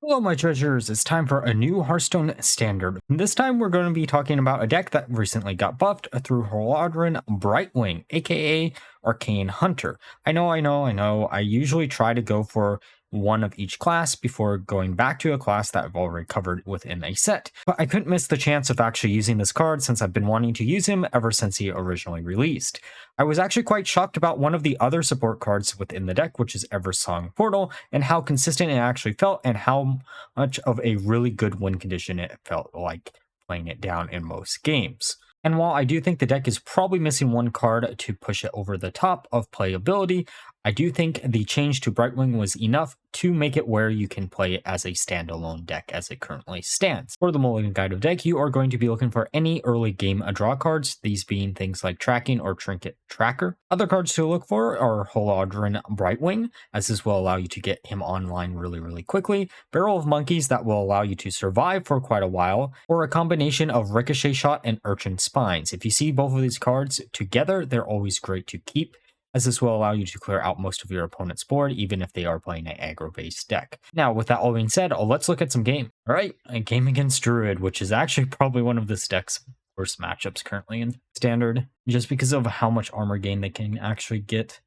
Hello, my treasures. It's time for a new Hearthstone standard. This time, we're going to be talking about a deck that recently got buffed through Halduron Brightwing, aka Arcane Hunter. I know. I usually try to go for one of each class before going back to a class that I've already covered within a set. But I couldn't miss the chance of actually using this card since I've been wanting to use him ever since he originally released. I was actually quite shocked about one of the other support cards within the deck, which is Eversong Portal, and how consistent it actually felt and how much of a really good win condition it felt like playing it down in most games. And while I do think the deck is probably missing one card to push it over the top of playability, I do think the change to Brightwing was enough to make it where you can play it as a standalone deck as it currently stands. For the Mulligan guide of deck, you are going to be looking for any early game draw cards, these being things like Tracking or Trinket Tracker. Other cards to look for are Halduron Brightwing, as this will allow you to get him online really quickly, Barrel of Monkeys that will allow you to survive for quite a while, or a combination of Ricochet Shot and Urchin Spines. If you see both of these cards together, they're always great to keep, as this will allow you to clear out most of your opponent's board, even if they are playing an aggro-based deck. Now, with that all being said, let's look at some game. All right, a game against Druid, which is actually probably one of this deck's worst matchups currently in Standard, just because of how much armor gain they can actually get.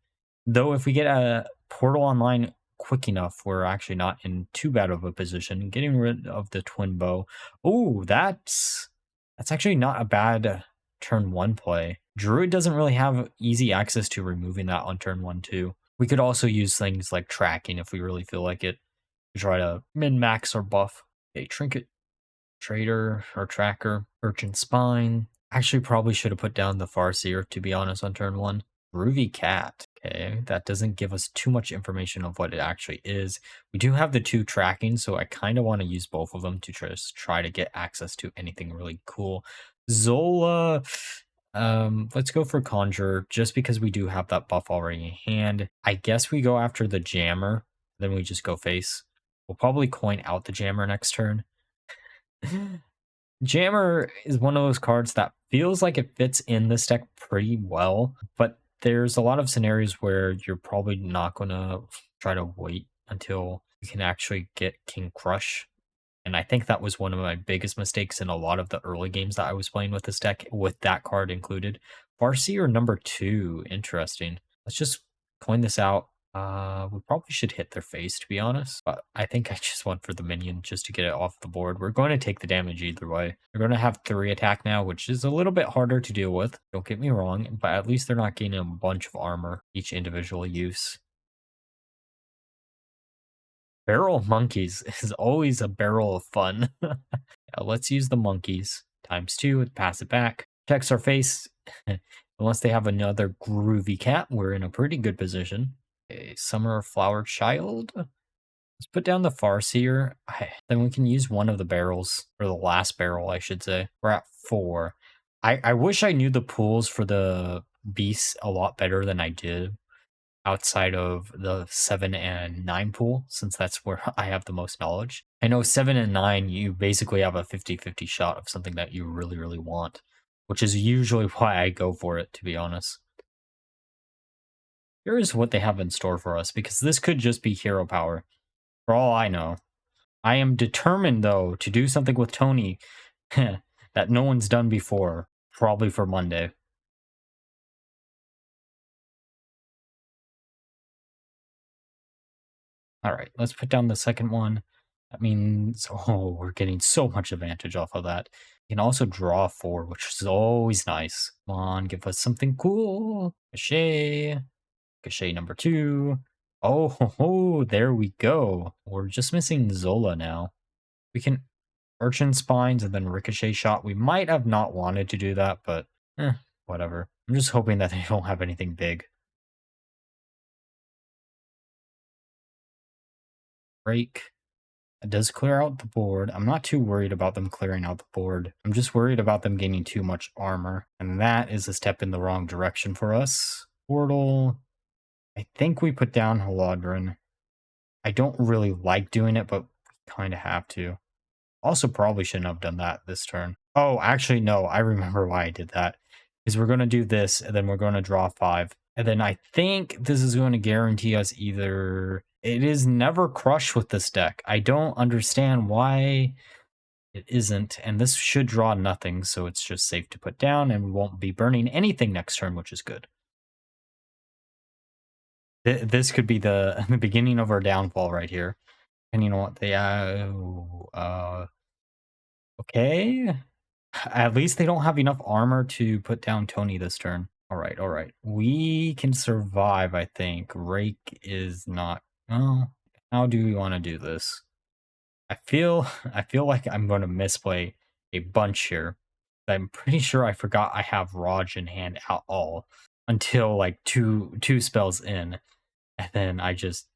Though if we get a Portal online quick enough, we're actually not in too bad of a position. Getting rid of the Twin Bow. Oh, that's actually not a bad turn 1 play. Druid doesn't really have easy access to removing that on turn 1 too. We could also use things like Tracking if we really feel like it, to try to min-max or buff. Okay, Trinket Trader or Tracker, Urchin Spine. Actually probably should have put down the Farseer, to be honest, on turn 1. Groovy Cat. Okay, that doesn't give us too much information of what it actually is. We do have the 2 Tracking, so I kind of want to use both of them to just try to get access to anything really cool. Zola, let's go for Conjure, just because we do have that buff already in hand. I guess we go after the Jammer, then we just go face. We'll probably coin out the Jammer next turn. Jammer is one of those cards that feels like it fits in this deck pretty well, but there's a lot of scenarios where you're probably not going to try to wait until you can actually get King Crush. And I think that was one of my biggest mistakes in a lot of the early games that I was playing with this deck, with that card included. Farseer number 2, interesting. Let's just coin this out. We probably should hit their face, to be honest. But I think I just went for the minion just to get it off the board. We're going to take the damage either way. They're going to have 3 attack now, which is a little bit harder to deal with. Don't get me wrong, but at least they're not gaining a bunch of armor each individual use. Barrel of Monkeys is always a barrel of fun. Yeah, let's use the monkeys. ×2, pass it back. Protects our face. Unless they have another Groovy Cat, we're in a pretty good position. Okay, Summer Flower Child. Let's put down the Farseer. Then we can use one of the barrels, or the last barrel, I should say. We're at 4. I wish I knew the pools for the beasts a lot better than I did, outside of the 7 and 9 pool, since that's where I have the most knowledge. I know 7 and 9, you basically have a 50-50 shot of something that you really want, which is usually why I go for it, to be honest. Here is what they have in store for us, because this could just be hero power, for all I know. I am determined, though, to do something with Tony that no one's done before, probably for Monday. All right, let's put down the second one. That means, oh, we're getting so much advantage off of that. You can also draw 4, which is always nice. Come on, give us something cool. Cachet. Cachet number 2. Oh, there we go. We're just missing Zola now. We can Urchin Spines and then Ricochet Shot. We might have not wanted to do that, but whatever. I'm just hoping that they don't have anything big. Break. It does clear out the board. I'm not too worried about them clearing out the board. I'm just worried about them gaining too much armor. And that is a step in the wrong direction for us. Portal. I think we put down Halduron. I don't really like doing it, but we kind of have to. Also probably shouldn't have done that this turn. Oh, actually, no. I remember why I did that. Is we're going to do this, and then we're going to draw 5. And then I think this is going to guarantee us either It is never crush with this deck. I don't understand why it isn't, and this should draw nothing, so it's just safe to put down, and we won't be burning anything next turn, which is good. This could be the beginning of our downfall right here. And you know what? Okay. At least they don't have enough armor to put down Tony this turn. All right, all right. We can survive, I think. Rake is not. Oh, how do we want to do this? I feel like I'm going to misplay a bunch here. I'm pretty sure I forgot I have Raj in hand at all until like two spells in, and then I just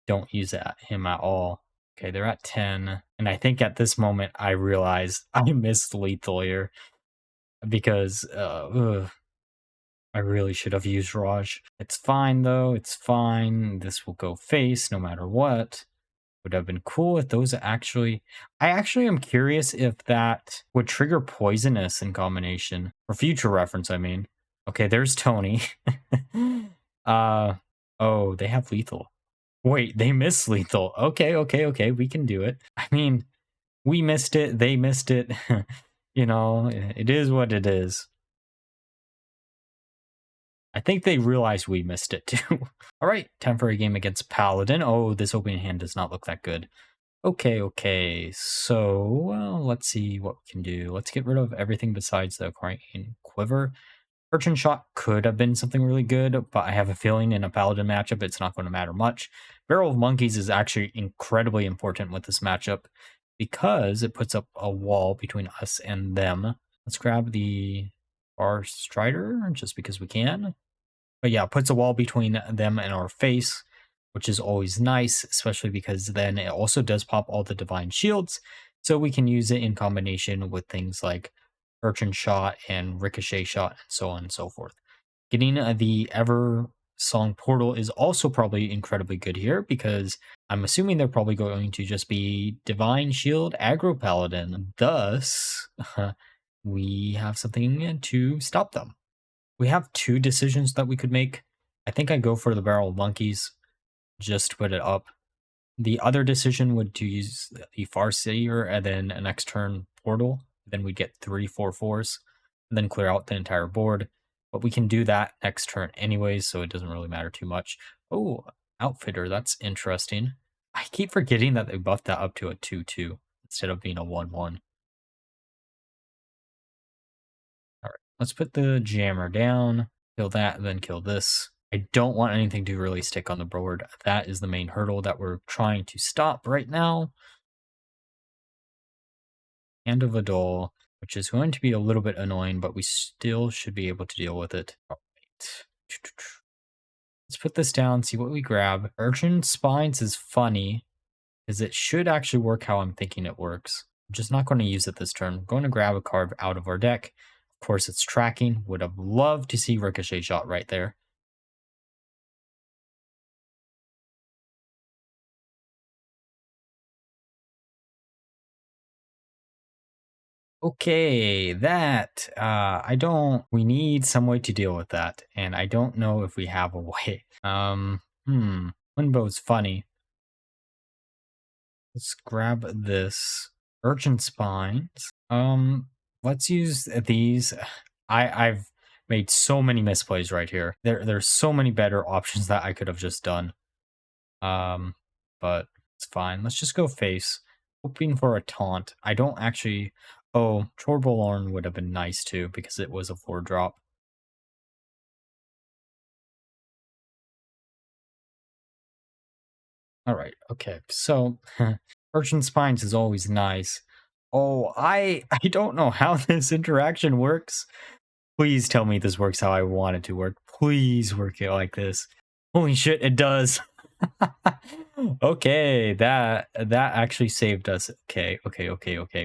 don't use him at all. Okay, they're at 10, and I think at this moment I realize I missed lethal here because I really should have used Raj. It's fine though. It's fine. This will go face no matter what. Would have been cool if those actually. I actually am curious if that would trigger poisonous in combination for future reference. I mean, okay, there's Tony. Oh, they have lethal. Wait, they miss lethal. Okay, okay, okay. We can do it. I mean, we missed it. They missed it. You know, it is what it is. I think they realized we missed it too. All right, time for a game against Paladin. Oh, this opening hand does not look that good. Okay, okay. So, well, let's see what we can do. Let's get rid of everything besides the Arcane Quiver. Urchin Shot could have been something really good, but I have a feeling in a Paladin matchup it's not going to matter much. Barrel of Monkeys is actually incredibly important with this matchup because it puts up a wall between us and them. Let's grab the Bar Strider just because we can. But yeah, it puts a wall between them and our face, which is always nice, especially because then it also does pop all the Divine Shields, so we can use it in combination with things like Urchin Shot and Ricochet Shot, and so on and so forth. Getting the Eversong Portal is also probably incredibly good here, because I'm assuming they're probably going to just be Divine Shield Aggro Paladin. Thus, we have something to stop them. We have two decisions that we could make. I think I go for the Barrel of Monkeys, just to put it up. The other decision would to use the Farseer and then an next turn Portal. Then we get 3/4/4s, and then clear out the entire board. But we can do that next turn anyways, so it doesn't really matter too much. Oh, Outfitter, that's interesting. I keep forgetting that they buffed that up to a 2/2 instead of being a 1/1. Alright, let's put the Jammer down, kill that, then kill this. I don't want anything to really stick on the board. That is the main hurdle that we're trying to stop right now. Hand of Adol, which is going to be a little bit annoying, but we still should be able to deal with it. All right. Let's put this down, see what we grab. Urchin Spines is funny, because it should actually work how I'm thinking it works. I'm just not going to use it this turn. I'm going to grab a card out of our deck. Of course, it's tracking. Would have loved to see Ricochet Shot right there. Okay, that, we need some way to deal with that, and I don't know if we have a way. Windbow's funny. Let's grab this. Urchin Spines. Let's use these. I've made so many misplays right here. There's so many better options that I could have just done. But it's fine. Let's just go face. Hoping for a taunt. I don't actually. Oh, Torbolorn would have been nice too because it was a 4-drop. All right. Okay. So, Urchin Spines is always nice. Oh, I don't know how this interaction works. Please tell me this works how I want it to work. Please work it like this. Holy shit, it does. Okay, that actually saved us. Okay.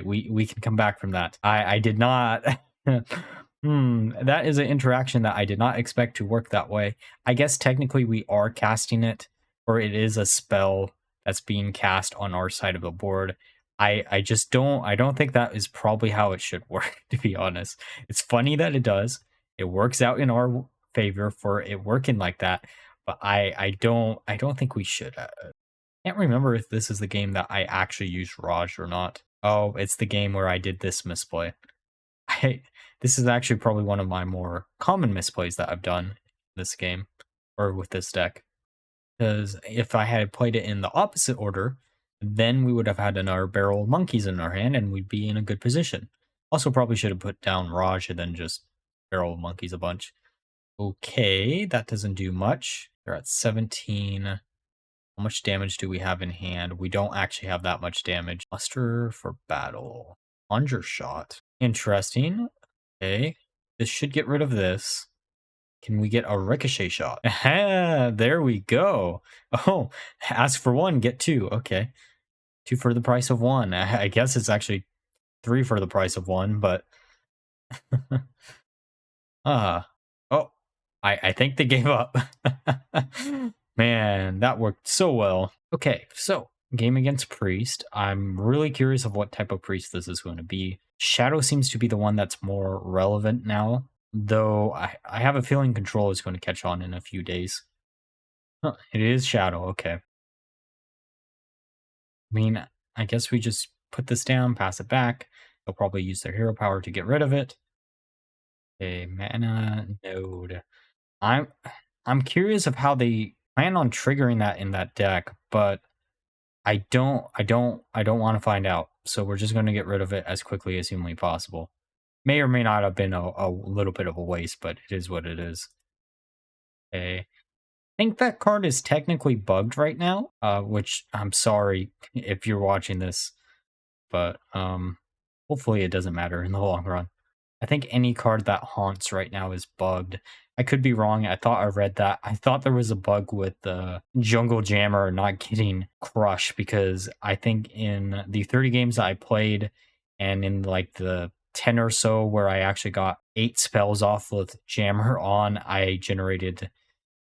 We can come back from that. I did not. That is an interaction that I did not expect to work that way. I guess technically we are casting it, or it is a spell that's being cast on our side of the board. I just don't think that is probably how it should work, to be honest. It's funny that it does. It works out in our favor for it working like that. but I don't think we should. Can't remember if this is the game that I actually used Raj or not. Oh, it's the game where I did this misplay. I this is actually probably one of my more common misplays that I've done in this game or with this deck. Because if I had played it in the opposite order, then we would have had another barrel of monkeys in our hand and we'd be in a good position. Also, probably should have put down Raj and then just barrel of monkeys a bunch. Okay, that doesn't do much. They're at 17. How much damage do we have in hand? We don't actually have that much damage. Muster for battle. Conjure shot. Interesting. Okay. This should get rid of this. Can we get a ricochet shot? There we go. Oh, ask for one, get two. Okay. Two for the price of one. I guess it's actually three for the price of one, but oh, I think they gave up. Man, that worked so well. Okay, so game against Priest. I'm really curious of what type of Priest this is going to be. Shadow seems to be the one that's more relevant now, though I have a feeling Control is going to catch on in a few days. Huh, it is Shadow, okay. I mean, I guess we just put this down, pass it back. They'll probably use their hero power to get rid of it. Okay, mana node. I'm curious of how they plan on triggering that in that deck, but I don't want to find out. So we're just going to get rid of it as quickly as humanly possible. May or may not have been a little bit of a waste, but it is what it is. Okay. I think that card is technically bugged right now, which I'm sorry if you're watching this, but hopefully it doesn't matter in the long run. I think any card that haunts right now is bugged. I could be wrong. I thought I read that. I thought there was a bug with the Jungle Jammer not getting Crush because I think in the 30 games that I played and in like the 10 or so where I actually got 8 spells off with Jammer on, I generated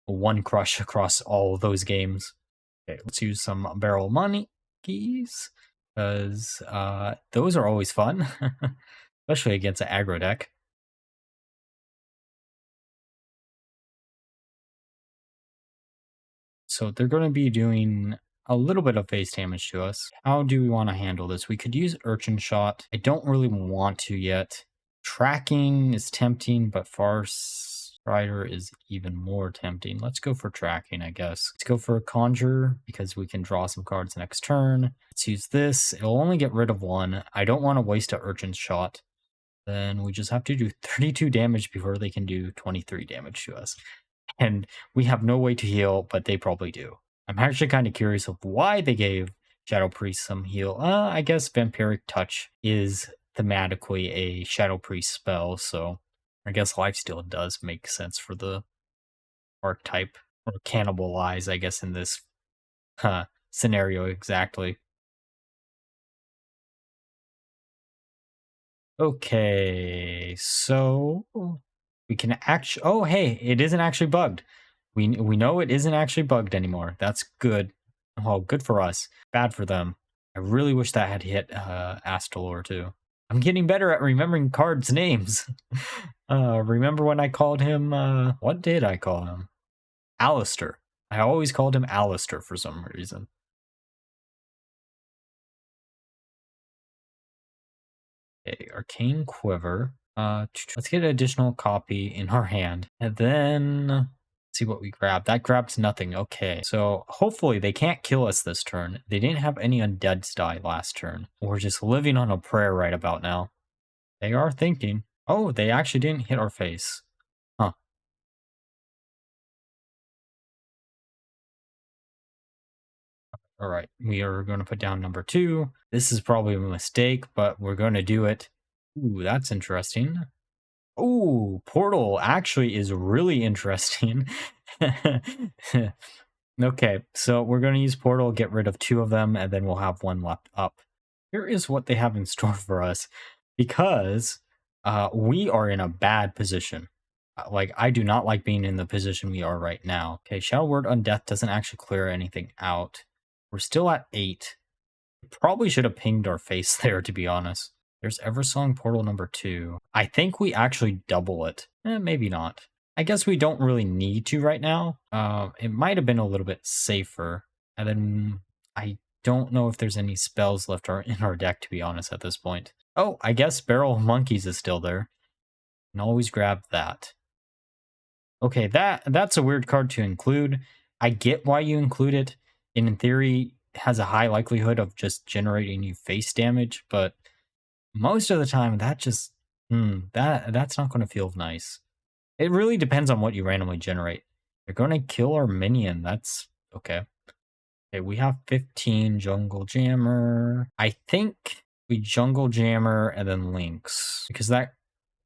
1 Crush across all of those games. Okay, let's use some barrel money keys because those are always fun. Especially against an aggro deck. So they're going to be doing a little bit of face damage to us. How do we want to handle this? We could use Urchin Shot. I don't really want to yet. Tracking is tempting, but Farsighter is even more tempting. Let's go for Tracking, I guess. Let's go for a Conjure, because we can draw some cards next turn. Let's use this. It'll only get rid of one. I don't want to waste an Urchin Shot. Then we just have to do 32 damage before they can do 23 damage to us. And we have no way to heal, but they probably do. I'm actually kind of curious of why they gave Shadow Priest some heal. I guess Vampiric Touch is thematically a Shadow Priest spell, so I guess Lifesteal does make sense for the archetype. Or Cannibalize, I guess, in this scenario exactly. Okay, so we can actually. Oh, hey, it isn't actually bugged. We know it isn't actually bugged anymore. That's good. Oh, good for us. Bad for them. I really wish that had hit Astalor too. I'm getting better at remembering cards' names. Remember when I called him? What did I call him? Alistair. I always called him Alistair for some reason. Okay, Arcane Quiver. Let's get an additional copy in our hand. And then see what we grab. That grabs nothing. Okay, so hopefully they can't kill us this turn. They didn't have any undeads die last turn. We're just living on a prayer right about now. They are thinking. Oh, they actually didn't hit our face. Huh. All right, we are going to put down number 2. This is probably a mistake, but we're going to do it. Ooh, that's interesting. Ooh, Portal actually is really interesting. Okay, so we're going to use Portal, get rid of 2 of them, and then we'll have 1 left up. Here is what they have in store for us, because we are in a bad position. Like, I do not like being in the position we are right now. Okay, Shadow Word Undeath doesn't actually clear anything out. We're still at 8. Probably should have pinged our face there, to be honest. There's Eversong Portal number 2. I think we actually double it. Maybe not. I guess we don't really need to right now. It might have been a little bit safer. And then I don't know if there's any spells left in our deck, to be honest, at this point. Oh, I guess Barrel of Monkeys is still there. And always grab that. Okay, that's a weird card to include. I get why you include it. In theory, it has a high likelihood of just generating you face damage, but most of the time that just that's not going to feel nice. It really depends on what you randomly generate. They're going to kill our minion. That's okay. Okay, we have 15 Jungle Jammer. I think we Jungle Jammer and then Lynx because that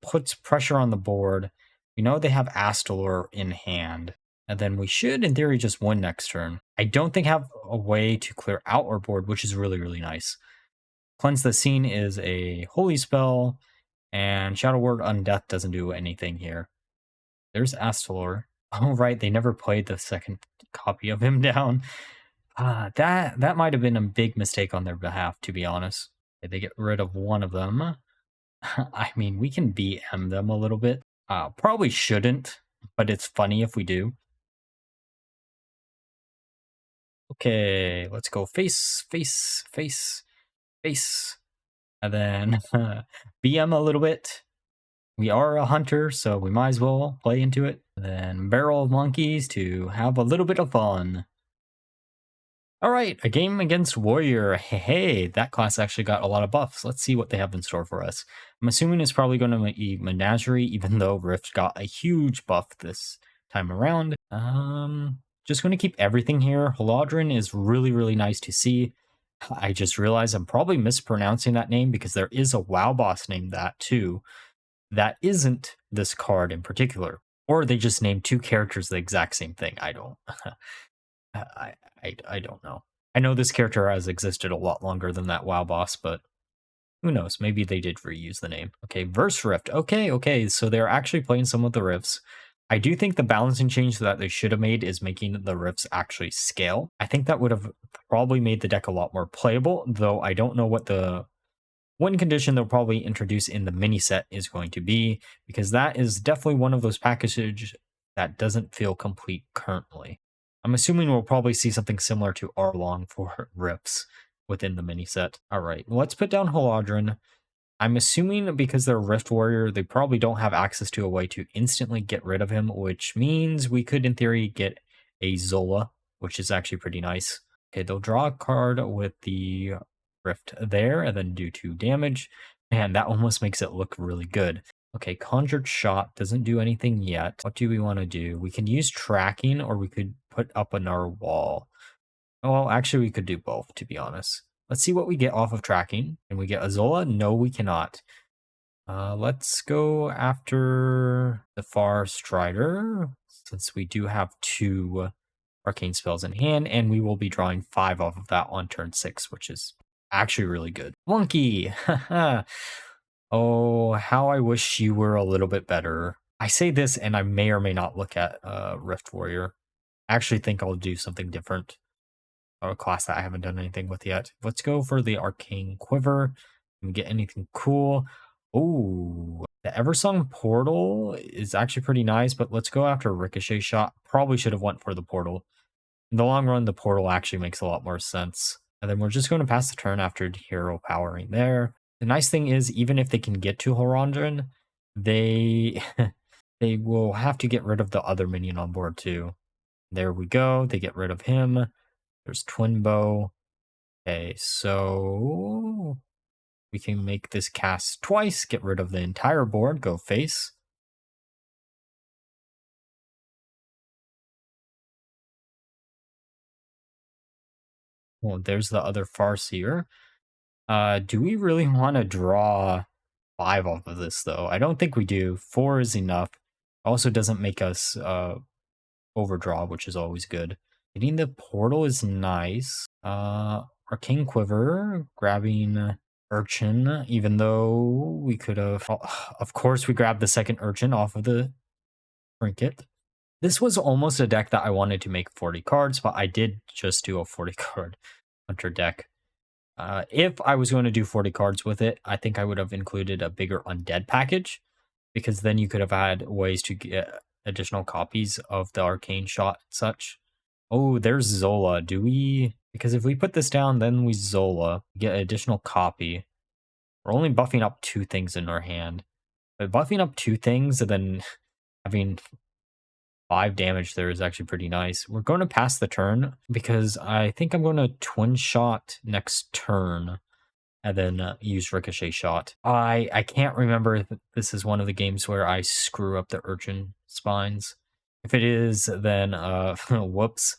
puts pressure on the board. We know they have Astalor in hand. And then we should, in theory, just win next turn. I don't think have a way to clear out our board, which is really, really nice. Cleanse the Scene is a holy spell, and Shadow Word Undeath doesn't do anything here. There's Astalor. Oh, right, they never played the second copy of him down. That might have been a big mistake on their behalf, to be honest. Okay, they get rid of one of them. I mean, we can BM them a little bit. Probably shouldn't, but it's funny if we do. Okay, let's go face, face, face, face. And then BM a little bit. We are a hunter, so we might as well play into it. And then Barrel of Monkeys to have a little bit of fun. All right, a game against Warrior. Hey, that class actually got a lot of buffs. Let's see what they have in store for us. I'm assuming it's probably going to be Menagerie, even though Rift got a huge buff this time around. Just going to keep everything here. Halduron is really, really nice to see. I just realized I'm probably mispronouncing that name because there is a WoW boss named that too. That isn't this card in particular. Or they just named two characters the exact same thing. I don't. I don't know. I know this character has existed a lot longer than that WoW boss, but who knows? Maybe they did reuse the name. Okay, Verse Rift. Okay, so they're actually playing some of the Rifts. I do think the balancing change that they should have made is making the Rifts actually scale. I think that would have probably made the deck a lot more playable, though I don't know what the one condition they'll probably introduce in the mini set is going to be, because that is definitely one of those packages that doesn't feel complete currently. I'm assuming we'll probably see something similar to Arlong for Rifts within the mini set. All right, let's put down Halduron. I'm assuming because they're Rift Warrior, they probably don't have access to a way to instantly get rid of him, which means we could, in theory, get a Zola, which is actually pretty nice. Okay, they'll draw a card with the Rift there and then do 2 damage. And that almost makes it look really good. Okay, Conjured Shot doesn't do anything yet. What do we want to do? We can use tracking, or we could put up another wall. Well, actually, we could do both, to be honest. Let's see what we get off of tracking. Can we get Azola? No, we cannot. Let's go after the Far Strider, since we do have 2 arcane spells in hand, and we will be drawing 5 off of that on turn 6, which is actually really good. Monkey! Oh, how I wish you were a little bit better. I say this, and I may or may not look at Rift Warrior. I actually think I'll do something different. A class that I haven't done anything with yet. Let's go for the Arcane Quiver. Can we get anything cool? Oh, the Eversong Portal is actually pretty nice, but let's go after a Ricochet Shot. Probably should have went for the Portal. In the long run, the Portal actually makes a lot more sense. And then we're just going to pass the turn after Hero Powering there. The nice thing is, even if they can get to Halduron, they they will have to get rid of the other minion on board too. There we go. They get rid of him. There's Twin Bow. Okay, so we can make this cast twice, get rid of the entire board, go face. Well, there's the other Farseer. Do we really want to draw 5 off of this, though? I don't think we do. 4 is enough. Also doesn't make us overdraw, which is always good. Getting the Portal is nice. Arcane Quiver, grabbing Urchin, even though we could have... Of course, we grabbed the second Urchin off of the Trinket. This was almost a deck that I wanted to make 40 cards, but I did just do a 40 card Hunter deck. If I was going to do 40 cards with it, I think I would have included a bigger Undead package, because then you could have had ways to get additional copies of the Arcane shot and such. Oh, there's Zola. Do we? Because if we put this down, then we Zola, get an additional copy. We're only buffing up 2 things in our hand. But buffing up 2 things and then having 5 damage there is actually pretty nice. We're going to pass the turn because I think I'm going to twin shot next turn and then use Ricochet Shot. I can't remember if this is one of the games where I screw up the Urchin Spines. If it is, then whoops.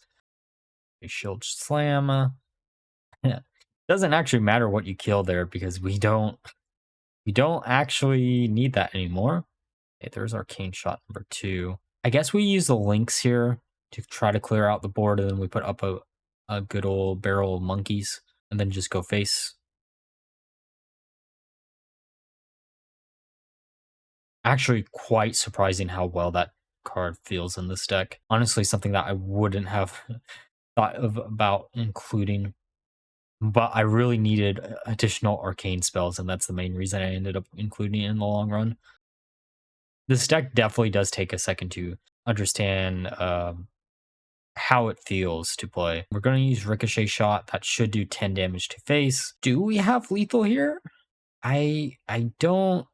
A Shield Slam. Yeah. Doesn't actually matter what you kill there because we don't actually need that anymore. Okay, there's Arcane Shot number 2. I guess we use the links here to try to clear out the board, and then we put up a good old barrel of monkeys, and then just go face. Actually, quite surprising how well that card feels in this deck. Honestly, something that I wouldn't have thought of about including, but I really needed additional arcane spells, and that's the main reason I ended up including it in the long run. This deck definitely does take a second to understand how it feels to play. We're going to use Ricochet Shot. That should do 10 damage to face. Do we have lethal here? I don't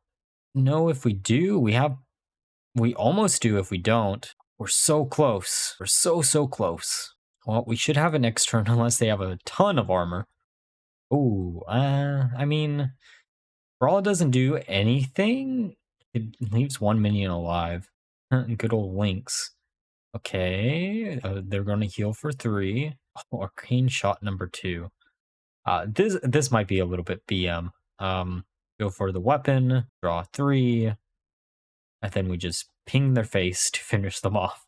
know if we do. We almost do if we don't. We're so close. We're so close. Well, we should have it next turn unless they have a ton of armor. Oh, I mean, Brawl doesn't do anything. It leaves 1 minion alive. Good old Lynx. Okay, they're going to heal for 3. Oh, Arcane Shot number 2. This might be a little bit BM. Go for the weapon, draw 3, and then we just ping their face to finish them off.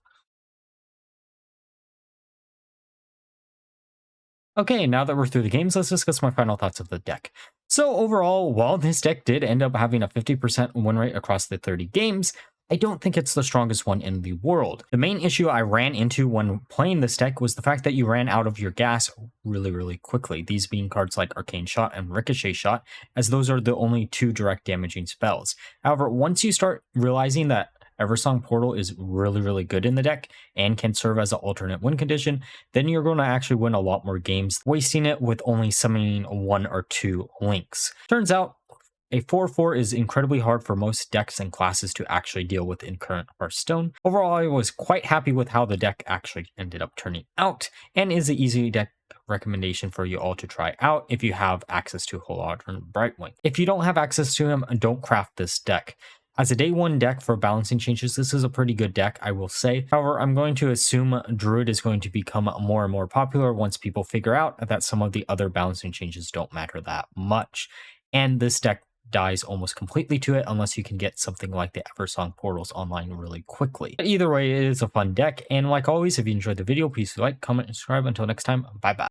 Okay, now that we're through the games, let's discuss my final thoughts of the deck. So overall, while this deck did end up having a 50% win rate across the 30 games, I don't think it's the strongest one in the world. The main issue I ran into when playing this deck was the fact that you ran out of your gas really quickly, these being cards like Arcane Shot and Ricochet Shot, as those are the only 2 direct damaging spells. However, once you start realizing that Eversong Portal is really good in the deck and can serve as an alternate win condition, then you're going to actually win a lot more games, wasting it with only summoning 1 or 2 links. Turns out, a 4/4 is incredibly hard for most decks and classes to actually deal with in current Hearthstone. Overall, I was quite happy with how the deck actually ended up turning out, and is an easy deck recommendation for you all to try out if you have access to Halduron Brightwing. If you don't have access to him, don't craft this deck. As a day 1 deck for balancing changes, this is a pretty good deck, I will say. However, I'm going to assume Druid is going to become more and more popular once people figure out that some of the other balancing changes don't matter that much. And this deck dies almost completely to it unless you can get something like the Eversong Portals online really quickly. But either way, it is a fun deck, and like always, if you enjoyed the video, please like, comment, and subscribe. Until next time, bye bye.